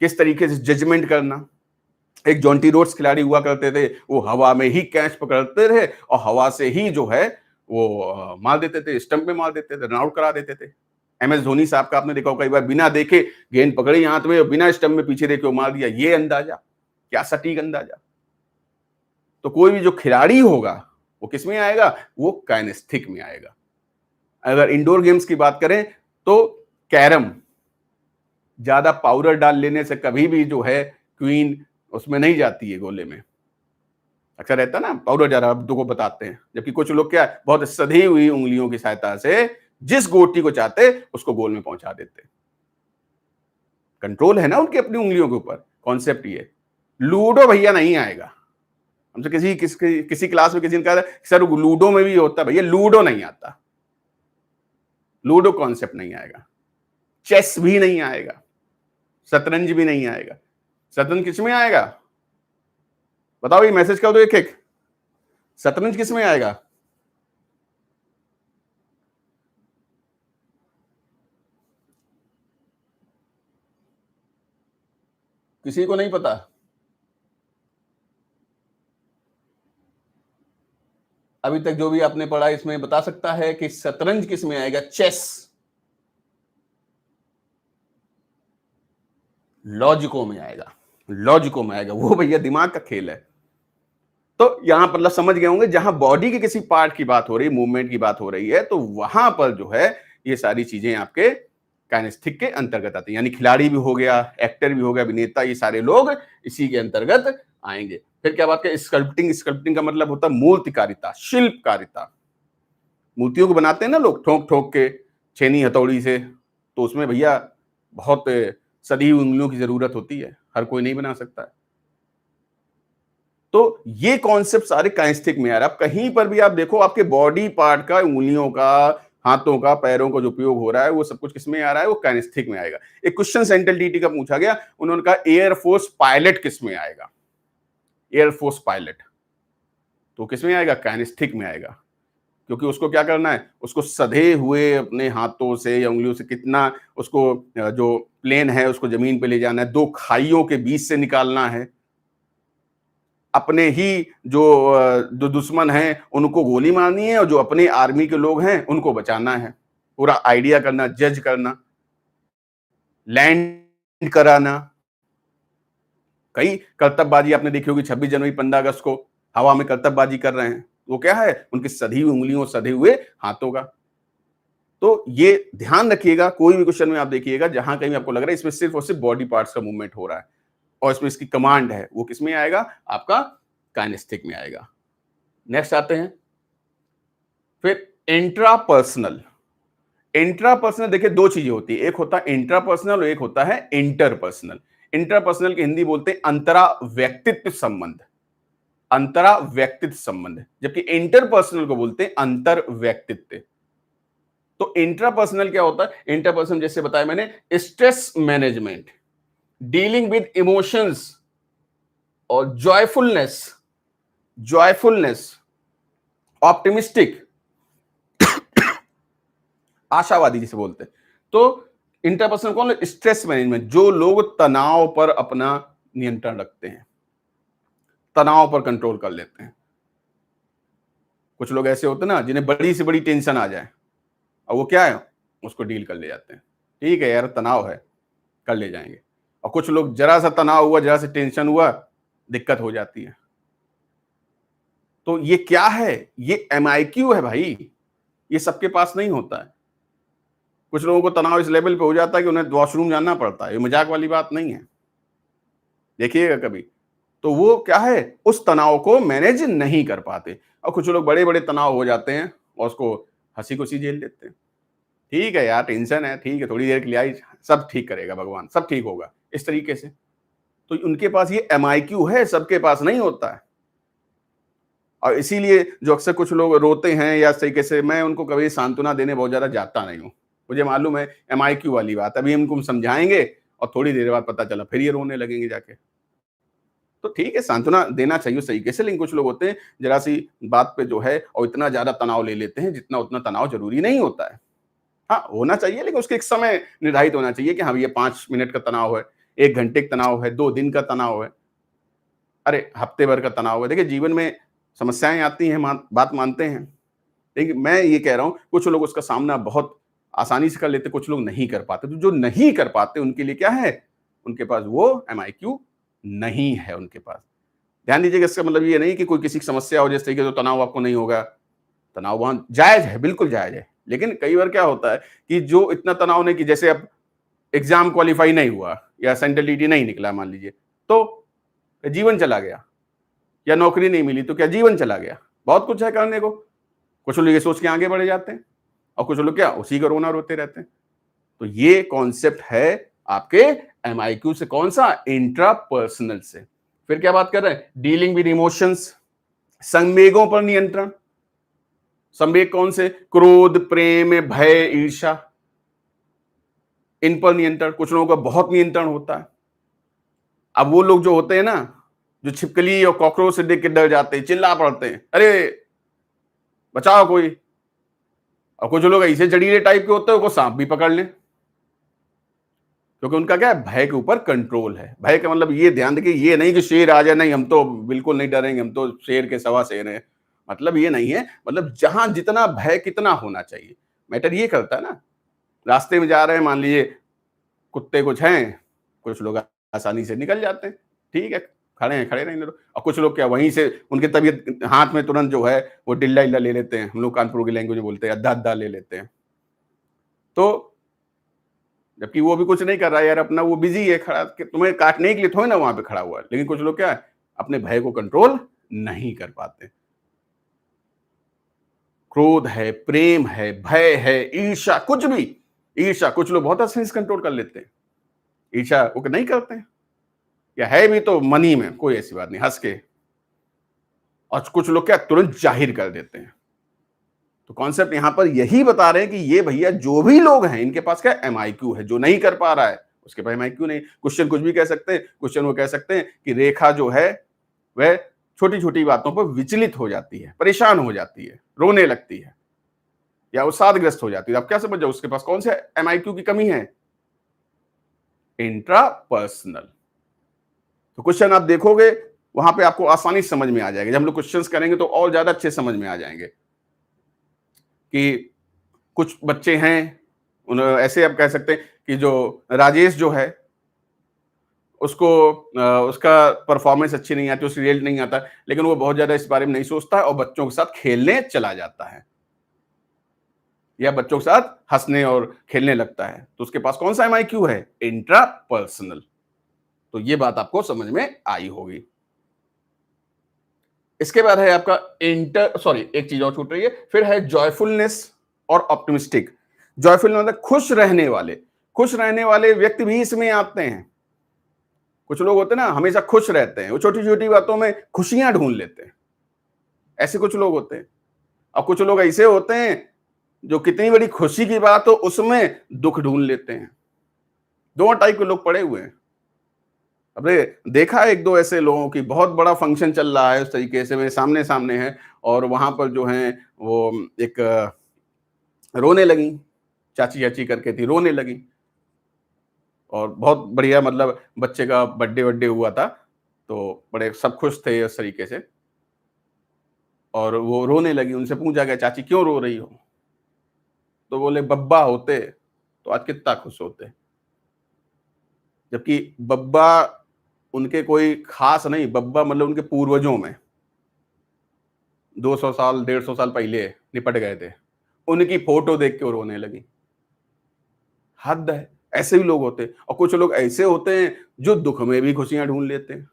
Speaker 1: किस तरीके से जजमेंट करना। एक जॉन्टी रोड्स खिलाड़ी हुआ करते थे, वो हवा में ही कैच पकड़ते थे और हवा से ही जो है वो मार देते थे, स्टंप में मार देते थे, रन आउट करा देते थे। एमएस धोनी साहब का आपने देखा कई बार, बिना देखे गेंद पकड़ी हाथ में और बिना स्टंप में पीछे देखे वो मार दिया। ये अंदाजा, क्या सटीक अंदाजा। तो कोई भी जो खिलाड़ी होगा वो किस में आएगा? वो काइनेस्थिक में आएगा। अगर इंडोर गेम्स की बात करें तो कैरम, ज्यादा पाउडर डाल लेने से कभी भी जो है क्वीन उसमें नहीं जाती है गोले में। अक्सर रहता है ना, पाउडर जरा दो को बताते हैं, जबकि कुछ लोग क्या है, बहुत सधी हुई उंगलियों की सहायता से जिस गोटी को चाहते उसको गोल में पहुंचा देते। कंट्रोल है ना उनकी अपनी उंगलियों के ऊपर। कॉन्सेप्ट ये, लूडो भैया नहीं आएगा। हमसे किसी क्लास में किसी ने कहा सर लूडो में भी होता है, भैया लूडो नहीं आता, लूडो कॉन्सेप्ट नहीं आएगा, चेस भी नहीं आएगा, शतरंज भी नहीं आएगा। शतरंज किस में आएगा बताओ, ये मैसेज कर दो एक एक, शतरंज किस में आएगा? किसी को नहीं पता? अभी तक जो भी आपने पढ़ा इसमें बता सकता है कि शतरंज किस में आएगा? चेस लॉजिकों में आएगा, लॉजिकों में आएगा, वो भैया दिमाग का खेल है। तो यहां पर मतलब समझ गए होंगे, जहां बॉडी के किसी पार्ट की बात हो रही, मूवमेंट की बात हो रही है, तो वहां पर जो है ये सारी चीजें आपके काइनेस्थेटिक के अंतर्गत आती है। यानी खिलाड़ी भी हो गया, एक्टर भी हो गया, अभिनेता, ये सारे लोग इसी के अंतर्गत आएंगे। फिर क्या बात करें, स्कल्पटिंग। स्कल्पटिंग का मतलब होता है मूर्तिकारिता, शिल्पकारिता। मूर्तियों को बनाते हैं ना लोग ठोक ठोक के छेनी हथौड़ी से, तो उसमें भैया बहुत सदी हुई उंगलियों की जरूरत होती है, हर कोई नहीं बना सकता है। तो ये कॉन्सेप्ट सारे काइनेस्थेटिक में आ रहा है। आप कहीं पर भी आप देखो, आपके बॉडी पार्ट का, उंगलियों का, हाथों का, पैरों का जो उपयोग हो रहा है, वो सब कुछ किसमें आ रहा है? वो काइनेस्थेटिक में आएगा। एक क्वेश्चन सेंट्रल टीटी का पूछा गया, उन्होंने कहा एयरफोर्स पायलट किस में आएगा? एयरफोर्स पायलट तो किसमें आएगा? काइनेस्थेटिक में आएगा। क्योंकि उसको क्या करना है, उसको सधे हुए अपने हाथों से या उंगलियों से कितना उसको जो प्लेन है उसको जमीन पे ले जाना है, दो खाइयों के बीच से निकालना है, अपने ही जो दुश्मन हैं उनको गोली मारनी है, और जो अपने आर्मी के लोग हैं उनको बचाना है। पूरा आइडिया करना, जज करना, लैंड कराना। कई कर्तव्यबाजी आपने देखी होगी, 26 जनवरी 15 अगस्त को हवा में कर्तव्यबाजी कर रहे हैं, वो क्या है? उनकी सधी हुई उंगलियों, सधे हुए हाथों का। तो ये ध्यान रखिएगा, कोई भी क्वेश्चन में आप देखिएगा, जहां कहीं आपको लग रहा है इसमें सिर्फ और सिर्फ बॉडी पार्ट्स का मूवमेंट हो रहा है और इसमें इसकी कमांड है, वो किस में आएगा? आपका काइनेस्टिक में आएगा। नेक्स्ट आते हैं फिर इंट्रापर्सनल। इंट्रापर्सनल देखिए दो चीजें होती है, एक होता है इंट्रापर्सनल और एक होता है इंटरपर्सनल। इंट्रापर्सनल की हिंदी बोलते हैं अंतरा व्यक्तित्व संबंध, अंतरा व्यक्तित्व संबंध, जबकि इंटरपर्सनल को बोलते हैं अंतर व्यक्तित्व। तो इंट्रापर्सनल क्या होता है? इंटरपर्सनल जैसे बताया मैंने, stress management, dealing with emotions और जॉयफुलनेस, जॉयफुलनेस, ऑप्टिमिस्टिक, आशावादी जिसे बोलते हैं। तो इंटरपर्सनल कौन? स्ट्रेस मैनेजमेंट, जो लोग तनाव पर अपना नियंत्रण रखते हैं, तनाव पर कंट्रोल कर लेते हैं। कुछ लोग ऐसे होते हैं ना जिन्हें बड़ी से बड़ी टेंशन आ जाए और वो क्या है, उसको डील कर ले जाते हैं। ठीक है यार, तनाव है, कर ले जाएंगे। और कुछ लोग जरा सा तनाव हुआ, जरा सा टेंशन हुआ, दिक्कत हो जाती है। तो ये क्या है? ये MIQ है भाई, ये सबके पास नहीं होता है। कुछ लोगों को तनाव इस लेवल पे हो जाता है कि उन्हें वॉशरूम जाना पड़ता है, ये मजाक वाली बात नहीं है, देखिएगा कभी। तो वो क्या है, उस तनाव को मैनेज नहीं कर पाते। और कुछ लोग बड़े बड़े तनाव हो जाते हैं और उसको हंसी खुशी झेल लेते हैं। ठीक है यार, टेंशन है, ठीक है, थोड़ी देर के लिए आई, सब ठीक करेगा भगवान, सब ठीक होगा, इस तरीके से। तो उनके पास ये MIQ है, सबके पास नहीं होता है। और इसीलिए जो अक्सर कुछ लोग रोते हैं या इस तरीके से, मैं उनको कभी सांत्वना देने बहुत ज्यादा जाता नहीं हूँ। मुझे मालूम है MIQ वाली बात, अभी हम समझाएंगे और थोड़ी देर बाद पता चला फिर ये रोने लगेंगे जाके। तो ठीक है, सांत्वना देना चाहिए उस तरीके से, लेकिन कुछ लोग होते हैं जरा सी बात पे जो है और इतना ज्यादा तनाव ले लेते हैं जितना उतना तनाव जरूरी नहीं होता है। हाँ, होना चाहिए, लेकिन उसके एक समय निर्धारित होना चाहिए कि हाँ ये 5 मिनट का तनाव है, 1 घंटे का तनाव है, 2 दिन का तनाव है, अरे हफ्ते भर का तनाव है। देखिए जीवन में समस्याएं आती हैं, बात मानते हैं, लेकिन मैं ये कह रहा हूं कुछ लोग उसका सामना बहुत आसानी से कर लेते, कुछ लोग नहीं कर पाते। तो जो नहीं कर पाते उनके लिए क्या है, उनके पास वो MIQ नहीं है उनके पास। ध्यान दीजिएगा, इसका मतलब ये नहीं कि कोई किसी की समस्या हो जिस तरीके से, तो तनाव आपको नहीं होगा। तनाव वहां जायज है, बिल्कुल जायज है, लेकिन कई बार क्या होता है कि जो इतना तनाव नहीं, कि जैसे अब एग्जाम क्वालिफाई नहीं हुआ या सेंट्रल टीटी नहीं निकला मान लीजिए, तो जीवन चला गया, या नौकरी नहीं मिली तो क्या जीवन चला गया? बहुत कुछ है करने को। कुछ लोग ये सोच के आगे बढ़ जाते हैं और कुछ लोग क्या उसी का रोना रोते रहते हैं। तो ये कॉन्सेप्ट है आपके एमआईक्यू से, कौन सा? इंट्रापर्सनल से। फिर क्या बात कर रहे हैं? डीलिंग विद इमोशंस, संवेगों पर नियंत्रण। संवेग कौन से? क्रोध, प्रेम, भय, ईर्ष्या, इन पर नियंत्रण। कुछ लोगों का बहुत नियंत्रण होता है। अब वो लोग जो होते हैं ना, जो छिपकली और कॉकरोच से देख के डर जाते हैं, चिल्ला पड़ते हैं, अरे बचाओ कोई। और कुछ लोग ऐसे जड़ीले टाइप के होते हैं, वो सांप भी पकड़ लें, क्योंकि उनका क्या है? भय के ऊपर कंट्रोल है। भय का मतलब ये ध्यान रखिए, ये नहीं कि शेर आ जाए, नहीं हम तो बिल्कुल नहीं डरेंगे, हम तो शेर के सवा शेर हैं। मतलब ये नहीं है, मतलब जहां जितना भय कितना होना चाहिए, मैटर ये करता है ना। रास्ते में जा रहे हैं, मान लीजिए कुत्ते कुछ हैं, कुछ लोग आसानी से निकल जाते हैं, ठीक है, खड़े हैं, खड़े रहेंगे। और कुछ लोग क्या वहीं से उनकी तबीयत हाथ में तुरंत जो है वो डिल्ला इल्ला ले लेते हैं, हम लोग कानपुर की लैंग्वेज में बोलते हैं, अद्धा अद्धा ले लेते हैं। तो जबकि वो भी कुछ नहीं कर रहा है यार, अपना वो बिजी है, खड़ा तुम्हें काटने के लिए थोड़ी ना वहां पे खड़ा हुआ है। लेकिन कुछ लोग क्या है, अपने भय को कंट्रोल नहीं कर पाते। क्रोध है, प्रेम है, भय है, ईर्ष्या, कुछ भी। ईर्ष्या कुछ लोग बहुत आसानी से कंट्रोल कर लेते हैं, ईर्ष्या वो नहीं करते हैं, या है भी तो मन ही में, कोई ऐसी बात नहीं, हंस के। और कुछ लोग क्या तुरंत जाहिर कर देते हैं। तो कॉन्सेप्ट यहां पर यही बता रहे हैं कि ये भैया जो भी लोग हैं, इनके पास क्या एमआईक्यू है। जो नहीं कर पा रहा है उसके पास एमआईक्यू नहीं। क्वेश्चन कुछ भी कह सकते हैं, क्वेश्चन वो कह सकते हैं कि रेखा जो है वह छोटी छोटी बातों पर विचलित हो जाती है, परेशान हो जाती है, रोने लगती है, या अवसादग्रस्त हो जाती है। आप क्या समझ जाओ उसके पास कौन से एमआईक्यू की कमी है? इंट्रापर्सनल। तो क्वेश्चन आप देखोगे वहां पे आपको आसानी से समझ में आ जाएगा। जब हम लोग क्वेश्चंस करेंगे तो और ज्यादा अच्छे समझ में आ जाएंगे कि कुछ बच्चे हैं, ऐसे आप कह सकते हैं कि जो राजेश जो है उसको उसका परफॉर्मेंस अच्छी नहीं आती, उसकी रिजल्ट नहीं आता, लेकिन वो बहुत ज्यादा इस बारे में नहीं सोचता है और बच्चों के साथ खेलने चला जाता है, या बच्चों के साथ हंसने और खेलने लगता है। तो उसके पास कौन सा एमआईक्यू है? इंट्रापर्सनल। तो ये बात आपको समझ में आई होगी। इसके बाद है आपका एक चीज और छूट रही है, फिर है जॉयफुलनेस और ऑप्टिमिस्टिक। जॉयफुल मतलब खुश रहने वाले। खुश रहने वाले व्यक्ति भी इसमें आते हैं। कुछ लोग होते हैं ना, हमेशा खुश रहते हैं, वो छोटी छोटी बातों में खुशियां ढूंढ लेते हैं, ऐसे कुछ लोग होते हैं। और कुछ लोग ऐसे होते हैं जो कितनी बड़ी खुशी की बात हो उसमें दुख ढूंढ लेते हैं। दोनों टाइप के लोग पड़े हुए हैं। अबे देखा एक दो ऐसे लोगों की, बहुत बड़ा फंक्शन चल रहा है, उस तरीके से मेरे सामने सामने है, और वहां पर जो है वो एक रोने लगी, चाची चाची करके थी, रोने लगी। और बहुत बढ़िया, मतलब बच्चे का बर्थडे वड्डे हुआ था, तो बड़े सब खुश थे उस तरीके से। और वो रोने लगी, उनसे पूछा गया चाची क्यों रो रही हो? तो बोले बब्बा होते तो आज कितना खुश होते। जबकि बब्बा उनके कोई खास नहीं, बब्बा मतलब उनके पूर्वजों में 200 साल 150 साल पहले निपट गए थे, उनकी फोटो देख के वो रोने लगी। हद है। ऐसे भी लोग होते हैं। और कुछ लोग ऐसे होते हैं जो दुख में भी खुशियां ढूंढ लेते हैं।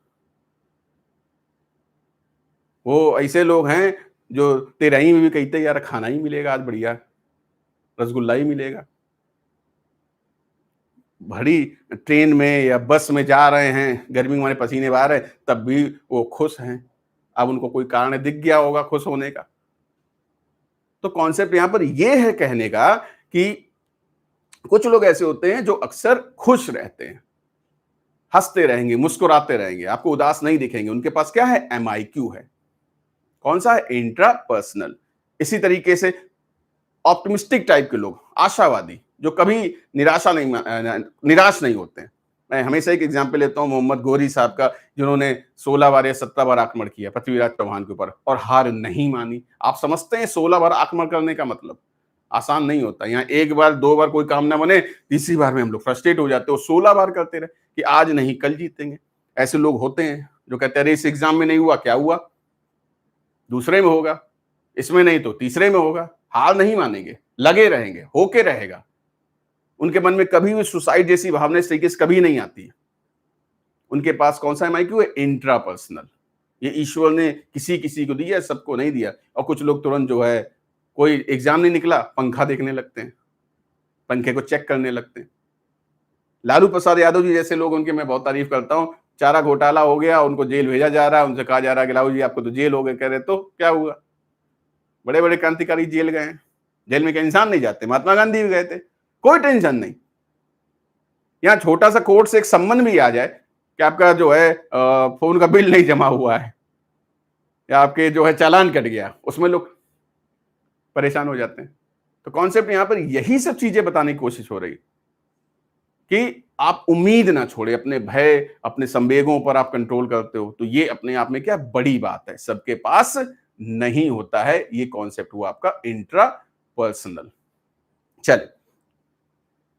Speaker 1: वो ऐसे लोग हैं जो तेरही में भी कहते हैं यार खाना ही मिलेगा आज बढ़िया, रसगुल्ला ही मिलेगा। भरी ट्रेन में या बस में जा रहे हैं, गर्मी में हमारे पसीने बहा रहे हैं, तब भी वो खुश हैं। अब उनको कोई कारण दिख गया होगा खुश होने का। तो कॉन्सेप्ट यहां पर यह है कहने का कि कुछ लोग ऐसे होते हैं जो अक्सर खुश रहते हैं, हंसते रहेंगे, मुस्कुराते रहेंगे, आपको उदास नहीं दिखेंगे। उनके पास क्या है? एमआईक्यू है। कौन सा है? इंट्रापर्सनल। इसी तरीके से ऑप्टिमिस्टिक टाइप के लोग, आशावादी, जो कभी निराश नहीं होते हैं। मैं हमेशा एक एग्जांपल लेता हूं मोहम्मद गोरी साहब का, जिन्होंने 16 बार या 17 बार आक्रमण किया पृथ्वीराज चौहान के ऊपर और हार नहीं मानी। आप समझते हैं 16 बार आक्रमण करने का मतलब आसान नहीं होता। यहाँ एक बार दो बार कोई काम ना बने, तीसरी बार में हम लोग फ्रस्ट्रेट हो जाते हैं। 16 बार करते रहे कि आज नहीं कल जीतेंगे। ऐसे लोग होते हैं जो कहते हैं अरे इस एग्जाम में नहीं हुआ, क्या हुआ, दूसरे में होगा, इसमें नहीं तो तीसरे में होगा। हार नहीं मानेंगे, लगे रहेंगे, होके रहेगा। उनके मन में कभी भी सुसाइड जैसी भावना इस तरीके से कभी नहीं आती। उनके पास कौन सा एमआईक्यू है? इंट्रापर्सनल। ये ईश्वर ने किसी किसी को दिया, सबको नहीं दिया। और कुछ लोग तुरंत जो है, कोई एग्जाम नहीं निकला, पंखा देखने लगते हैं, पंखे को चेक करने लगते हैं। लालू प्रसाद यादव जी जैसे लोग, उनकी मैं बहुत तारीफ करता हूँ। चारा घोटाला हो गया, उनको जेल भेजा जा रहा है, उनसे कहा जा रहा है कि लालू जी आपको तो जेल हो गए। कह रहे तो क्या हुआ, बड़े बड़े क्रांतिकारी जेल गए हैं, जेल में क्या इंसान नहीं जाते? महात्मा गांधी भी गए थे, कोई टेंशन नहीं। यहाँ छोटा सा कोर्ट से एक सम्मन भी आ जाए कि आपका जो है फोन का बिल नहीं जमा हुआ है, या आपके जो है चालान कट गया, उसमें लोग परेशान हो जाते हैं। तो कॉन्सेप्ट यहाँ पर यही सब चीजें बताने की कोशिश हो रही कि आप उम्मीद ना छोड़े, अपने भय, अपने संवेगों पर आप कंट्रोल करते हो, तो ये अपने आप में क्या बड़ी बात है, सबके पास नहीं होता है। ये कॉन्सेप्ट हुआ आपका इंट्रा पर्सनल। चलिए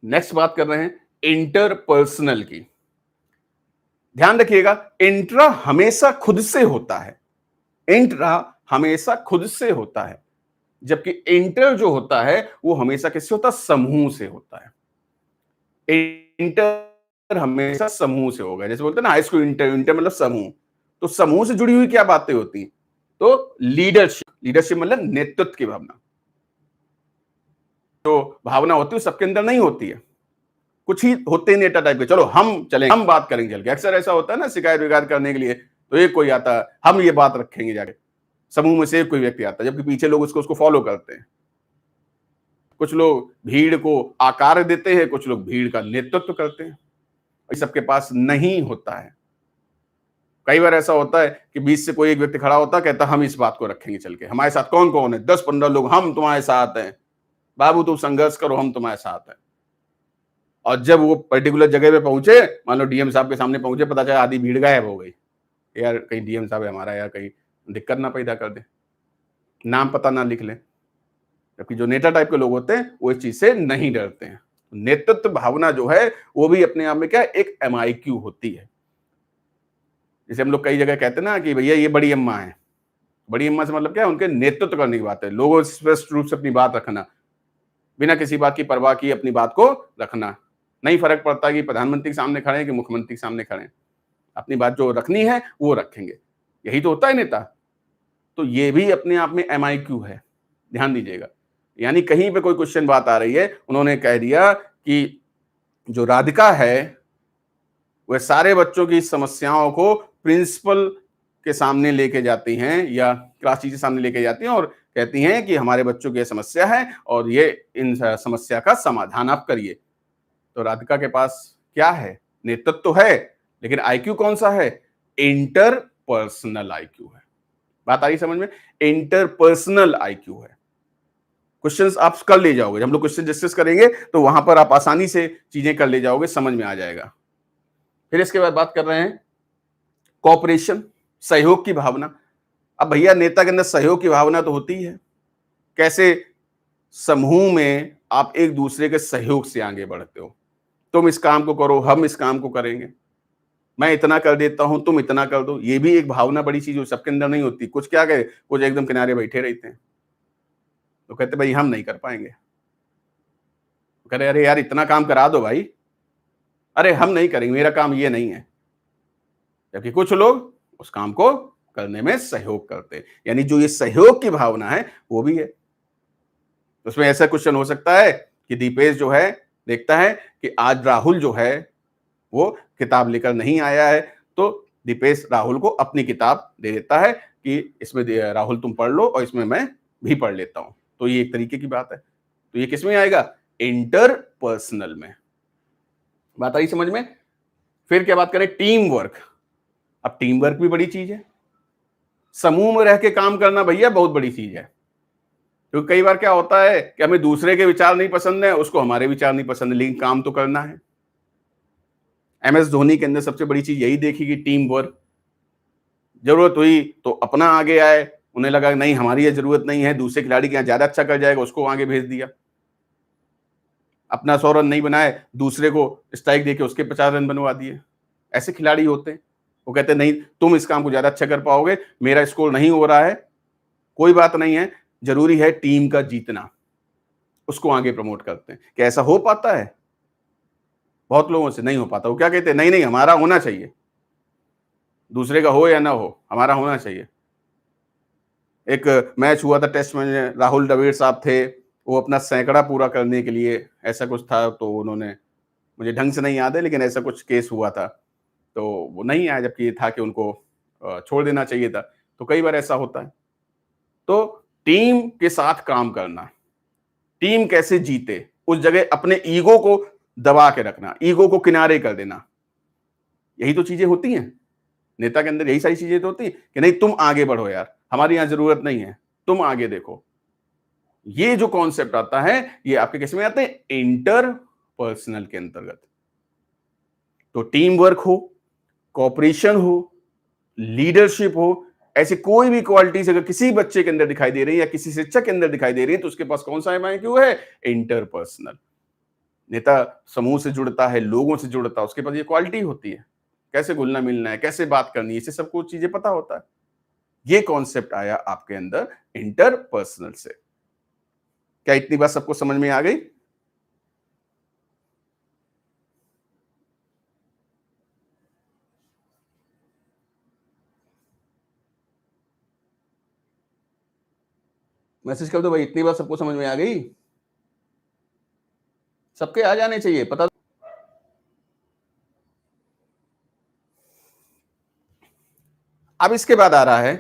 Speaker 1: नेक्स्ट बात कर रहे हैं इंटरपर्सनल की। ध्यान रखिएगा, इंट्रा हमेशा खुद से होता है, इंट्रा हमेशा खुद से होता है, जबकि इंटर जो होता है वो हमेशा किससे होता है? समूह से होता है। इंटर हमेशा समूह से होगा। जैसे बोलते हैं ना हाई स्कूल इंटर, इंटर मतलब समूह। तो समूह से जुड़ी हुई क्या बातें होती हैं? तो लीडरशिप, लीडरशिप मतलब नेतृत्व की भावना। तो भावना होती है सबके अंदर नहीं होती है, कुछ ही होते हैं नेता टाइप के, चलो हम चलेंगे, हम बात करेंगे चल के। अक्सर ऐसा होता है ना, शिकायत विकायत करने के लिए तो एक कोई आता है, हम ये बात रखेंगे जाके। समूह में से एक कोई व्यक्ति आता है, जबकि पीछे लोग उसको फॉलो करते हैं। कुछ लोग भीड़ को आकार देते हैं, कुछ लोग भीड़ का नेतृत्व करते हैं। सबके पास नहीं होता है। कई बार ऐसा होता है कि बीच से कोई एक व्यक्ति खड़ा होता है, कहता हम इस बात को रखेंगे चल के, हमारे साथ कौन कौन है, 10-15 लोग, हम तुम्हारे साथ हैं, बाबू तुम संघर्ष करो, हम तुम्हारे साथ हैं। और जब वो पर्टिकुलर जगह पे पहुंचे, मान लो डीएम साहब के सामने पहुंचे, पता चला आधी भीड़ गायब हो गई। यार कहीं डीएम साहब है हमारा, यार कहीं दिक्कत ना पैदा कर दे, नाम पता ना लिख ले। जबकि जो नेता टाइप के लोग होते हैं वो इस चीज से नहीं डरते हैं। नेतृत्व भावना जो है वो भी अपने आप में क्या एक MIQ होती है। जैसे हम लोग कई जगह कहते हैं ना कि भैया ये बड़ी अम्मा है, बड़ी अम्मा से मतलब क्या है? उनके नेतृत्व करने की बात है, लोगों से स्पष्ट रूप से अपनी बात रखना, बिना किसी बात की परवाह की अपनी बात को रखना। नहीं फर्क पड़ता कि प्रधानमंत्री के सामने खड़े हैं कि मुख्यमंत्री के सामने खड़े हैं, अपनी बात जो रखनी है वो रखेंगे। यही तो होता है नेता। तो ये भी अपने आप में MIQ है, ध्यान दीजिएगा। यानी कहीं पे कोई क्वेश्चन बात आ रही है, उन्होंने कह दिया कि जो राधिका है वह सारे बच्चों की समस्याओं को प्रिंसिपल के सामने लेके जाती हैं या क्लास टीचर सामने लेके जाती हैं और कहती हैं कि हमारे बच्चों की समस्या है और ये इन समस्या का समाधान आप करिए। तो राधिका के पास क्या है? नेतृत्व तो है, लेकिन IQ कौन सा है? इंटरपर्सनल IQ है। बात आ रही समझ में? इंटरपर्सनल IQ है। क्वेश्चंस आप कर ले जाओगे, हम लोग क्वेश्चन डिस्कस करेंगे तो वहां पर आप आसानी से चीजें कर ले जाओगे, समझ में आ जाएगा। फिर इसके बाद बात कर रहे हैं कोऑपरेशन, सहयोग की भावना। अब भैया नेता के अंदर सहयोग की भावना तो होती है, कैसे? समूह में आप एक दूसरे के सहयोग से आगे बढ़ते हो। तुम इस काम को करो, हम इस काम को करेंगे, मैं इतना कर देता हूं, तुम इतना कर दो। ये भी एक भावना बड़ी चीज हो, सबके अंदर नहीं होती। कुछ क्या कहे, कुछ एकदम किनारे बैठे रहते हैं, तो कहते भाई हम नहीं कर पाएंगे। तो कह रहे अरे यार इतना काम करा दो भाई, अरे हम नहीं करेंगे, मेरा काम ये नहीं है। जबकि कुछ लोग उस काम को करने में सहयोग करते हैं। यानी जो ये सहयोग की भावना है वो भी है। उसमें ऐसा क्वेश्चन हो सकता है कि दीपेश जो है देखता है कि आज राहुल जो है वो किताब लेकर नहीं आया है, तो दीपेश राहुल को अपनी किताब दे देता है कि इसमें राहुल तुम पढ़ लो और इसमें मैं भी पढ़ लेता हूं। तो ये एक तरीके की बात है। तो ये किसमें आएगा? इंटरपर्सनल में। बात आई समझ में? फिर क्या बात करें? Team work. अब टीम वर्क भी बड़ी चीज है, समूह में रह के काम करना भैया बहुत बड़ी चीज है। क्योंकि कई बार क्या होता है कि हमें दूसरे के विचार नहीं पसंद है, उसको हमारे विचार नहीं पसंद है, लेकिन काम तो करना है। MS धोनी के अंदर सबसे बड़ी चीज यही देखी कि टीम वर्क। जरूरत हुई तो अपना आगे आए, उन्हें लगा नहीं हमारी ये जरूरत नहीं है, दूसरे खिलाड़ी के यहाँ ज्यादा अच्छा कर जाएगा, उसको आगे भेज दिया। अपना 100 रन नहीं बनाए, दूसरे को स्ट्राइक देके उसके 50 रन बनवा दिए। ऐसे खिलाड़ी होते हैं, वो कहते हैं नहीं तुम इस काम को ज्यादा अच्छा कर पाओगे, मेरा स्कोर नहीं हो रहा है, कोई बात नहीं है, जरूरी है टीम का जीतना, उसको आगे प्रमोट करते हैं। क्या ऐसा हो पाता है? बहुत लोगों से नहीं हो पाता। वो क्या कहते हैं, नहीं नहीं हमारा होना चाहिए। दूसरे का हो या ना हो, हमारा होना चाहिए। एक मैच हुआ था टेस्ट में, राहुल द्रविड़ साहब थे, वो अपना सैकड़ा पूरा करने के लिए ऐसा कुछ था, तो उन्होंने, मुझे ढंग से नहीं याद है लेकिन ऐसा कुछ केस हुआ था। तो वो नहीं आया, जबकि ये था कि उनको छोड़ देना चाहिए था। तो कई बार ऐसा होता है। तो टीम के साथ काम करना, टीम कैसे जीते, उस जगह अपने ईगो को दबा के रखना, ईगो को किनारे कर देना, यही तो चीजें होती हैं। नेता के अंदर यही सारी चीजें तो होती हैं कि नहीं तुम आगे बढ़ो यार, हमारी यहां जरूरत नहीं है, तुम आगे देखो। ये जो कॉन्सेप्ट आता है, ये आपके किस में आते हैं? इंटर पर्सनल के अंतर्गत। तो टीम वर्क हो, कॉपरेशन हो, लीडरशिप हो, ऐसी कोई भी क्वालिटीज अगर किसी बच्चे के अंदर दिखाई दे रही है या किसी शिक्षक के अंदर दिखाई दे रही है, तो उसके पास कौन सा एमआईक्यू है? इंटरपर्सनल। नेता समूह से जुड़ता है, लोगों से जुड़ता है, उसके पास ये क्वालिटी होती है। कैसे घुलना मिलना है, कैसे बात करनी है, इसे सबको चीजें पता होता है। ये कॉन्सेप्ट आया आपके अंदर इंटरपर्सनल से। क्या इतनी बात सबको समझ में आ गई? मैसेज कर दो भाई, इतनी बात सबको समझ में आ गई? सबके आ जाने चाहिए पता। अब इसके बाद आ रहा है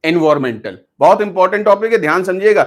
Speaker 1: एनवायरमेंटल, बहुत इंपॉर्टेंट टॉपिक है, ध्यान समझिएगा।